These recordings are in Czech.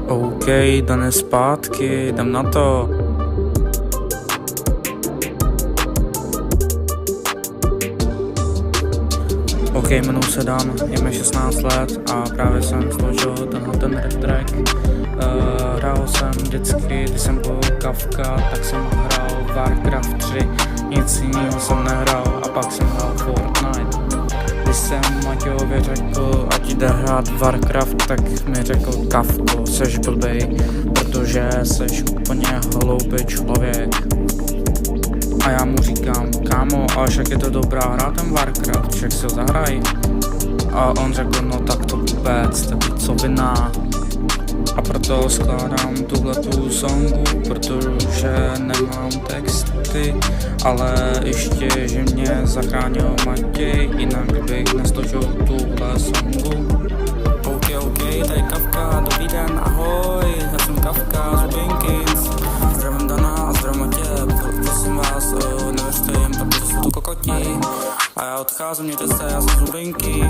OK, jdeme zpátky, jdem na to. OK, jmenuji se Dan, je mi 16 let a právě jsem složil ten rap track. Hrál jsem vždycky, když jsem byl Kafka, tak jsem hrál Warcraft 3, nic jiného jsem nehrál a pak jsem hrál Fortnite. Když jsem Matějovi řekl, ať jde hrát Warcraft, tak mi řekl Kafko, seš blbej, protože seš úplně hloupý člověk. A já mu říkám, kámo, ale však je to dobrá hra ten Warcraft, však si ho zahraj. A on řekl, no tak to vůbec, to je picovina. A proto skládám tuhletu songu, protože nemám texty, ale ještě, že mě zachránil Matěj, jinak bych nesložil tuhle songu. OK, tady Kafka, dobrý den, ahoj, já jsem Kafka z Rubinkins. Zdravím Dana a zdravím Matěj, prosím vás, nevěřte jim, protože jsou to kokoti. A já odcházím, mějte se, já jsem z Rubinky.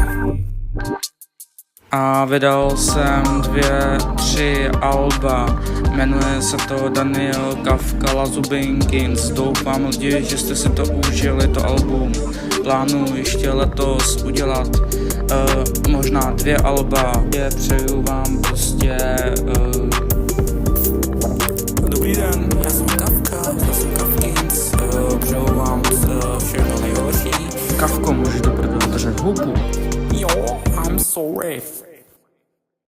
A vydal jsem 2-3 alba, jmenuje se to Daniel Kafka La Zubinkins. Doufám lidi, že jste si to užili, to album. Plánuji ještě letos udělat možná 2 alba. Přeju vám prostě